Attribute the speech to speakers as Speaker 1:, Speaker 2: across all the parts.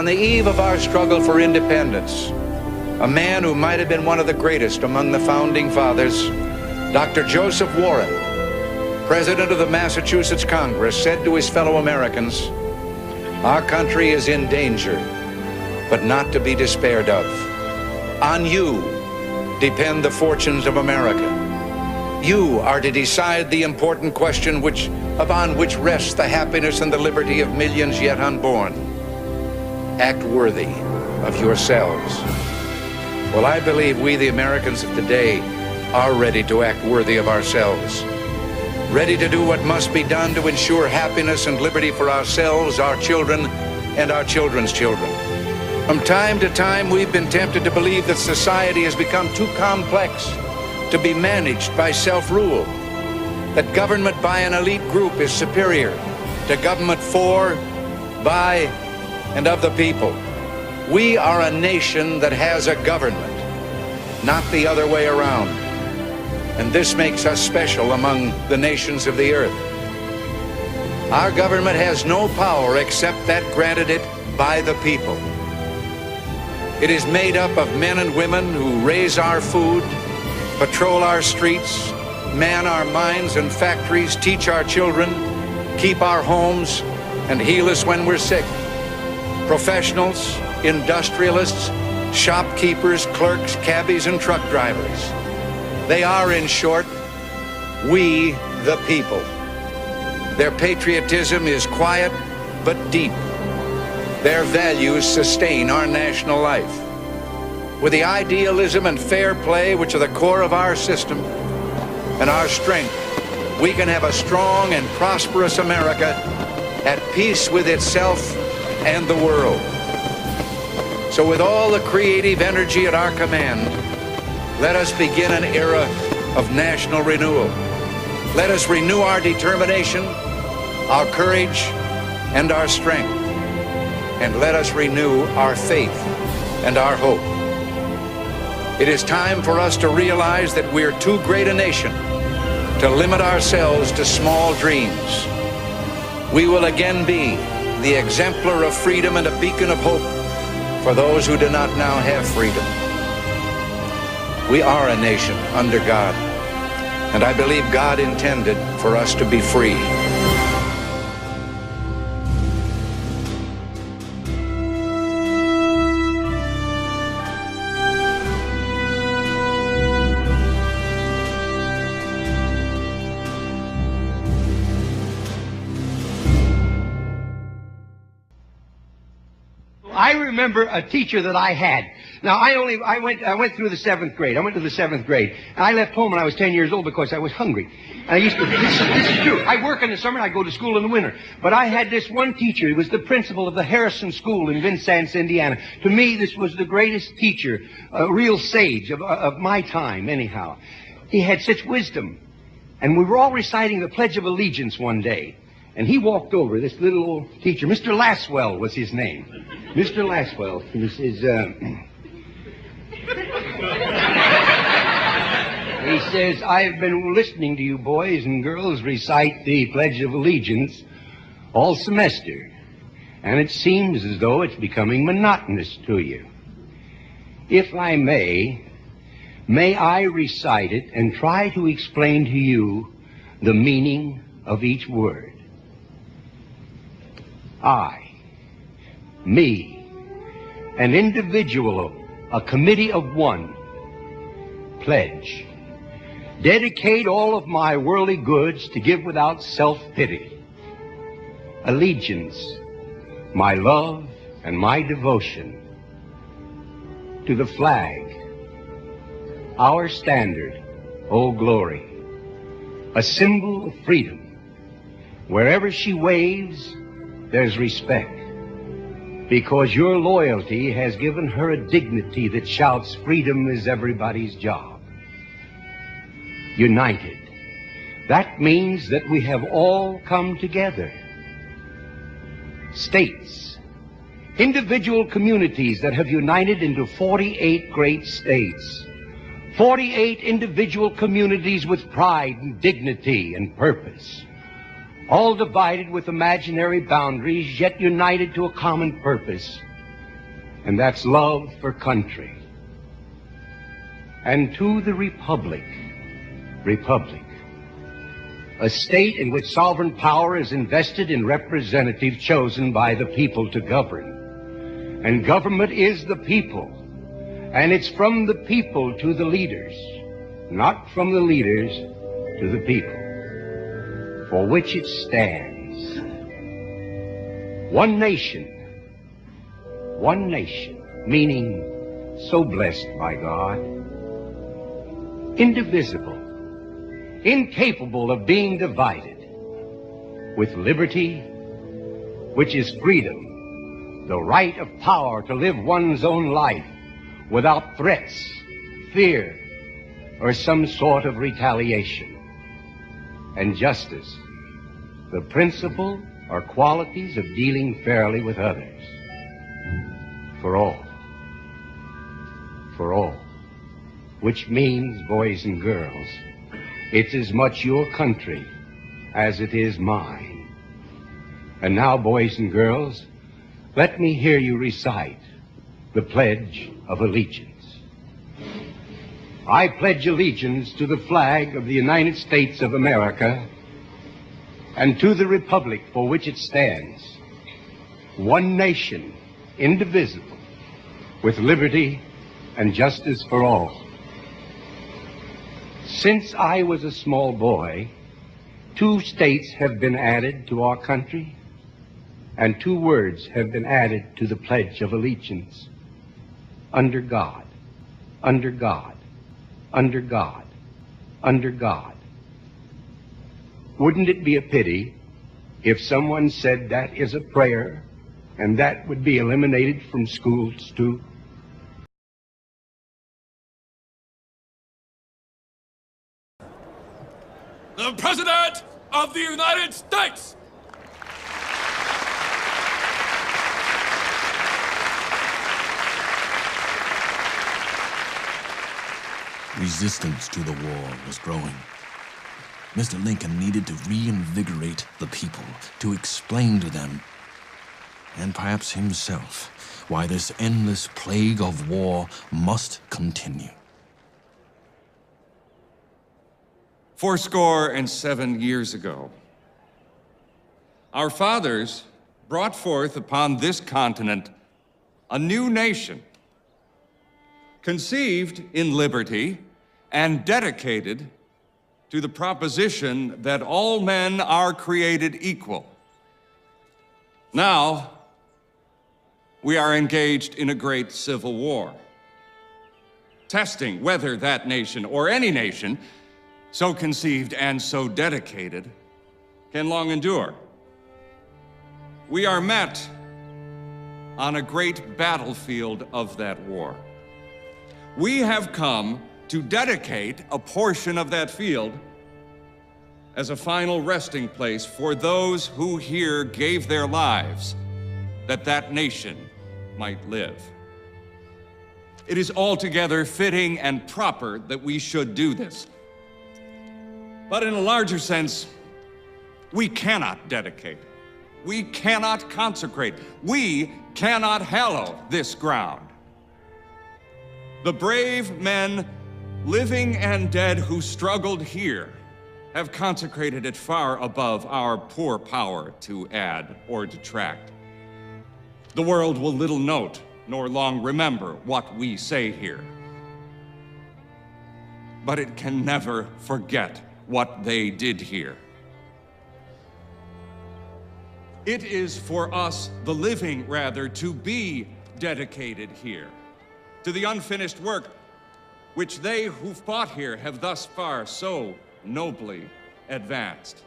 Speaker 1: the eve of our struggle for independence, a man who might have been one of the greatest among the founding fathers, Dr. Joseph Warren, President of the Massachusetts Congress, said to his fellow Americans, "Our country is in danger, but not to be despaired of. On you depend the fortunes of America. You are to decide the important question upon which rests the happiness and the liberty of millions yet unborn. Act worthy of yourselves." Well, I believe we, the Americans of today, are ready to act worthy of ourselves, ready to do what must be done to ensure happiness and liberty for ourselves, our children, and our children's children. From time to time, we've been tempted to believe that society has become too complex to be managed by self-rule, that government by an elite group is superior to government for, by, and of the people. We are a nation that has a government, not the other way around. And this makes us special among the nations of the earth. Our government has no power except that granted it by the people. It is made up of men and women who raise our food, patrol our streets, man our mines and factories, teach our children, keep our homes, and heal us when we're sick. Professionals, industrialists, shopkeepers, clerks, cabbies, and truck drivers. They are, in short, we the people. Their patriotism is quiet but deep. Their values sustain our national life. With the idealism and fair play which are the core of our system and our strength, we can have a strong and prosperous America at peace with itself and the world. So with all the creative energy at our command, let us begin an era of national renewal. Let us renew our determination, our courage, and our strength. And let us renew our faith and our hope. It is time for us to realize that we're too great a nation to limit ourselves to small dreams. We will again be the exemplar of freedom and a beacon of hope for those who do not now have freedom. We are a nation under God, and I believe God intended for us to be free.
Speaker 2: I remember a teacher that I had. Now, I went through the 7th grade. I went to the 7th grade. And I left home when I was 10 years old because I was hungry. And I used to, this is true. I work in the summer and I go to school in the winter. But I had this one teacher. He was the principal of the Harrison School in Vincennes, Indiana. To me, this was the greatest teacher, a real sage of my time, anyhow. He had such wisdom. And we were all reciting the Pledge of Allegiance one day. And he walked over, this little old teacher. Mr. Laswell was his name. Mr. Laswell. He says, "I've been listening to you boys and girls recite the Pledge of Allegiance all semester, and it seems as though it's becoming monotonous to you. If I may I recite it and try to explain to you the meaning of each word? I, me, an individual, a committee of one, pledge, dedicate all of my worldly goods to give without self-pity, allegiance, my love and my devotion, to the flag, our standard, O glory, a symbol of freedom. Wherever she waves, there's respect, because your loyalty has given her a dignity that shouts freedom is everybody's job. United. That means that we have all come together. States, individual communities that have united into 48 great states. 48 individual communities with pride and dignity and purpose. All divided with imaginary boundaries, yet united to a common purpose, and that's love for country. And to the republic, a state in which sovereign power is invested in representatives chosen by the people to govern. And government is the people, and it's from the people to the leaders, not from the leaders to the people, for which it stands. One nation, meaning so blessed by God, indivisible, incapable of being divided, with liberty, which is freedom, the right of power to live one's own life without threats, fear, or some sort of retaliation. And justice, the principle or qualities of dealing fairly with others. For all, which means, boys and girls, it's as much your country as it is mine. And now, boys and girls, let me hear you recite the Pledge of Allegiance. I pledge allegiance to the flag of the United States of America and to the republic for which it stands, one nation, indivisible, with liberty and justice for all. Since I was a small boy, 2 states have been added to our country, and 2 words have been added to the Pledge of Allegiance. Under God, under God, under God, under God. Wouldn't it be a pity if someone said that is a prayer and that would be eliminated from schools too?
Speaker 3: The President of the United States!
Speaker 4: Resistance to the war was growing. Mr. Lincoln needed to reinvigorate the people, to explain to them, and perhaps himself, why this endless plague of war must continue.
Speaker 3: 77 years ago, our fathers brought forth upon this continent a new nation, conceived in liberty and dedicated to the proposition that all men are created equal. Now, we are engaged in a great civil war, testing whether that nation, or any nation, so conceived and so dedicated, can long endure. We are met on a great battlefield of that war. We have come to dedicate a portion of that field as a final resting place for those who here gave their lives that that nation might live. It is altogether fitting and proper that we should do this. But in a larger sense, we cannot dedicate, we cannot consecrate, we cannot hallow this ground. The brave men, living and dead, who struggled here have consecrated it far above our poor power to add or detract. The world will little note nor long remember what we say here, but it can never forget what they did here. It is for us, the living rather, to be dedicated here to the unfinished work which they who fought here have thus far so nobly advanced.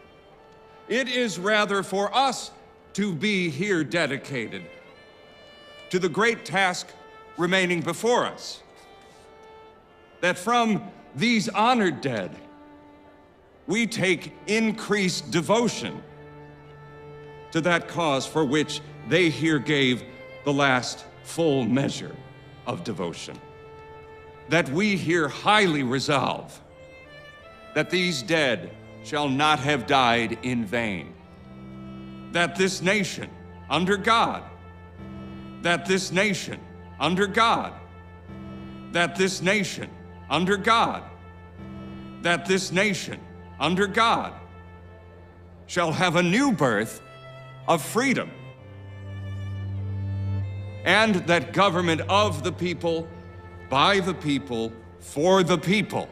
Speaker 3: It is rather for us to be here dedicated to the great task remaining before us, that from these honored dead we take increased devotion to that cause for which they here gave the last full measure of devotion. That we here highly resolve that these dead shall not have died in vain. That this nation, under God, that this nation under God, that this nation, under God, that this nation, under God, shall have a new birth of freedom, and that government of the people, by the people, for the people,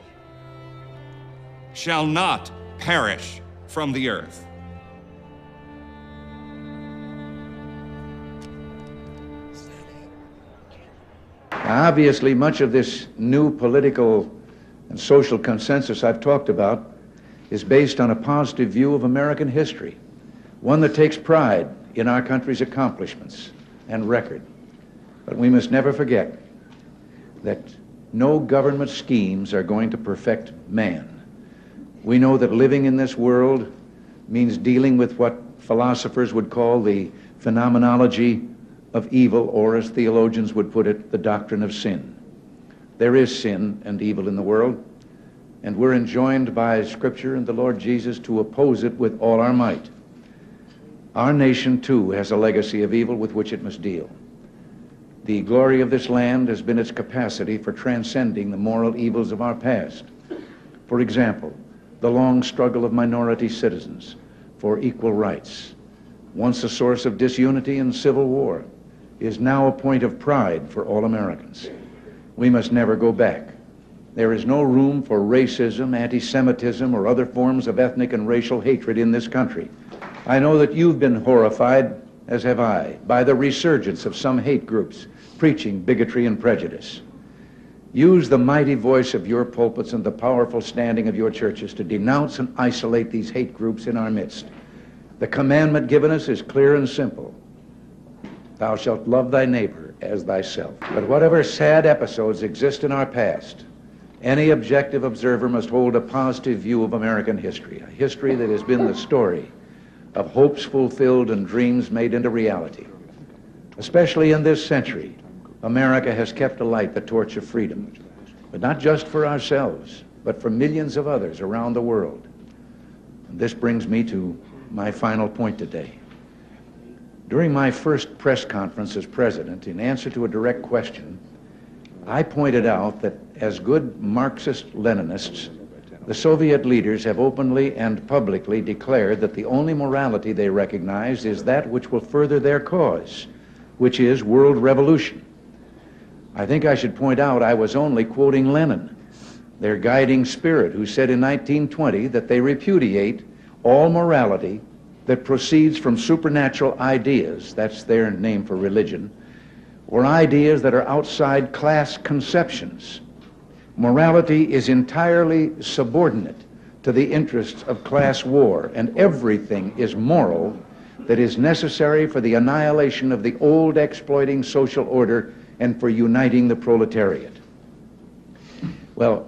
Speaker 3: shall not perish from the earth.
Speaker 1: Obviously, much of this new political and social consensus I've talked about is based on a positive view of American history, one that takes pride in our country's accomplishments and record. But we must never forget that no government schemes are going to perfect man. We know that living in this world means dealing with what philosophers would call the phenomenology of evil, or as theologians would put it, the doctrine of sin. There is sin and evil in the world, and we're enjoined by Scripture and the Lord Jesus to oppose it with all our might. Our nation, too, has a legacy of evil with which it must deal. The glory of this land has been its capacity for transcending the moral evils of our past. For example, the long struggle of minority citizens for equal rights, once a source of disunity and civil war, is now a point of pride for all Americans. We must never go back. There is no room for racism, anti-Semitism, or other forms of ethnic and racial hatred in this country. I know that you've been horrified, as have I, by the resurgence of some hate groups preaching bigotry and prejudice. Use the mighty voice of your pulpits and the powerful standing of your churches to denounce and isolate these hate groups in our midst. The commandment given us is clear and simple. Thou shalt love thy neighbor as thyself. But whatever sad episodes exist in our past, any objective observer must hold a positive view of American history, a history that has been the story of hopes fulfilled and dreams made into reality. Especially in this century, America has kept alight the torch of freedom, but not just for ourselves, but for millions of others around the world. And this brings me to my final point today. During my first press conference as president, in answer to a direct question, I pointed out that as good Marxist-Leninists, the Soviet leaders have openly and publicly declared that the only morality they recognize is that which will further their cause, which is world revolution. I think I should point out I was only quoting Lenin, their guiding spirit, who said in 1920 that they repudiate all morality that proceeds from supernatural ideas, that's their name for religion, or ideas that are outside class conceptions. Morality is entirely subordinate to the interests of class war, and everything is moral that is necessary for the annihilation of the old exploiting social order and for uniting the proletariat. Well,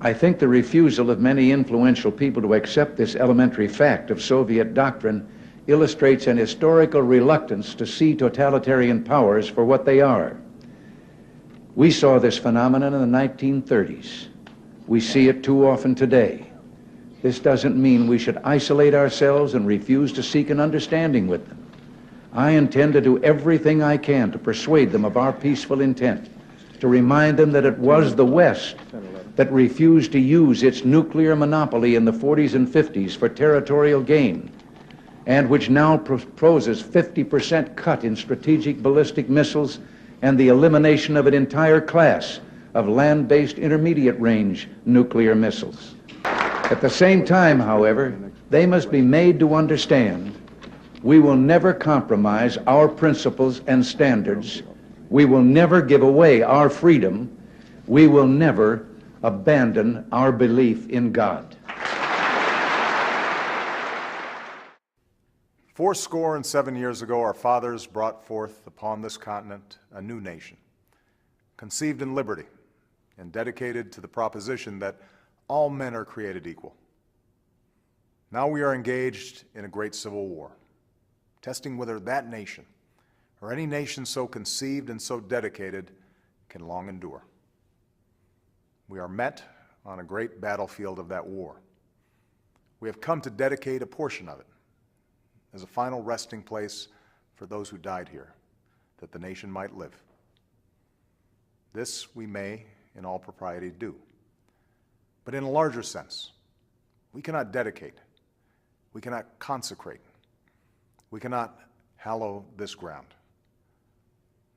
Speaker 1: I think the refusal of many influential people to accept this elementary fact of Soviet doctrine illustrates an historical reluctance to see totalitarian powers for what they are. We saw this phenomenon in the 1930s. We see it too often today. This doesn't mean we should isolate ourselves and refuse to seek an understanding with them. I intend to do everything I can to persuade them of our peaceful intent, to remind them that it was the West that refused to use its nuclear monopoly in the 40s and 50s for territorial gain, and which now proposes 50% cut in strategic ballistic missiles and the elimination of an entire class of land-based intermediate-range nuclear missiles. At the same time, however, they must be made to understand we will never compromise our principles and standards. We will never give away our freedom. We will never abandon our belief in God.
Speaker 5: 77 years ago, our fathers brought forth upon this continent a new nation, conceived in liberty and dedicated to the proposition that all men are created equal. Now we are engaged in a great civil war, testing whether that nation, or any nation so conceived and so dedicated, can long endure. We are met on a great battlefield of that war. We have come to dedicate a portion of it as a final resting place for those who died here, that the nation might live. This we may, in all propriety, do. But in a larger sense, we cannot dedicate, we cannot consecrate, we cannot hallow this ground.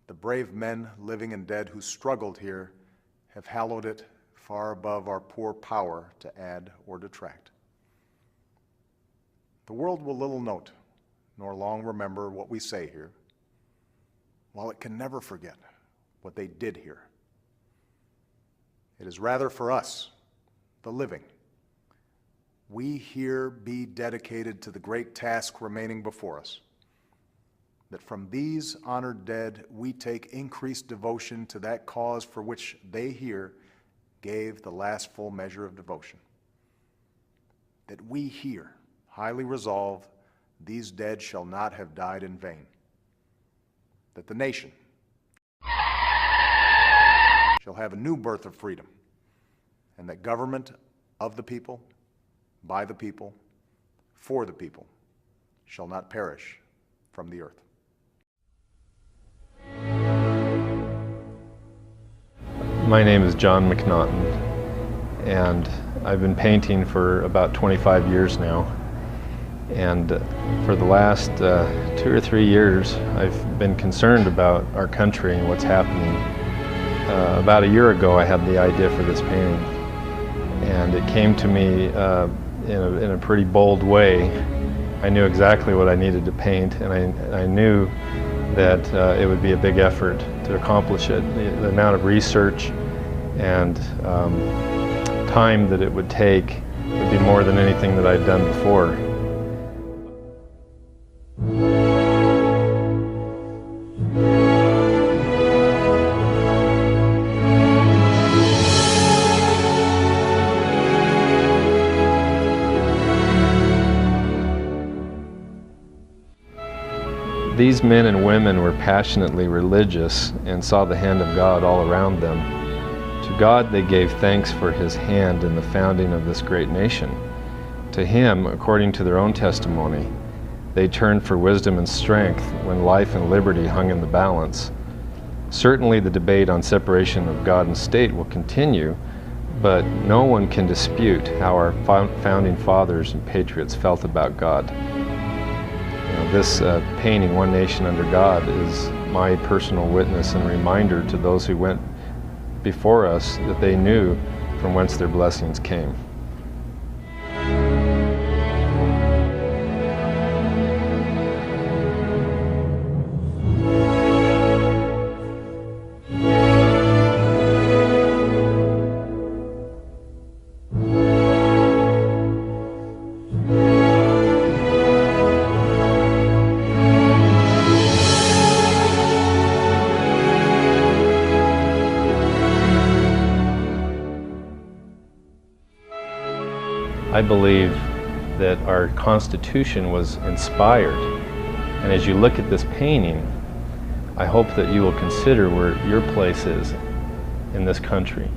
Speaker 5: The brave men, living and dead, who struggled here have hallowed it far above our poor power to add or detract. The world will little note, nor long remember what we say here, while it can never forget what they did here. It is rather for us, the living, we here be dedicated to the great task remaining before us, that from these honored dead we take increased devotion to that cause for which they here gave the last full measure of devotion. That we here highly resolve these dead shall not have died in vain. That the nation shall have a new birth of freedom, and that government of the people, by the people, for the people, shall not perish from the earth.
Speaker 6: My name is John McNaughton, and I've been painting for about 25 years now. And for the last 2 or 3 years, I've been concerned about our country and what's happening. About a year ago, I had the idea for this painting, and it came to me in a pretty bold way. I knew exactly what I needed to paint, and I knew that it would be a big effort to accomplish it. The amount of research and time that it would take would be more than anything that I'd done before. These men and women were passionately religious and saw the hand of God all around them. To God they gave thanks for His hand in the founding of this great nation. To Him, according to their own testimony, they turned for wisdom and strength when life and liberty hung in the balance. Certainly the debate on separation of God and state will continue, but no one can dispute how our founding fathers and patriots felt about God. This painting, One Nation Under God, is my personal witness and reminder to those who went before us that they knew from whence their blessings came. I believe that our Constitution was inspired, and as you look at this painting, I hope that you will consider where your place is in this country.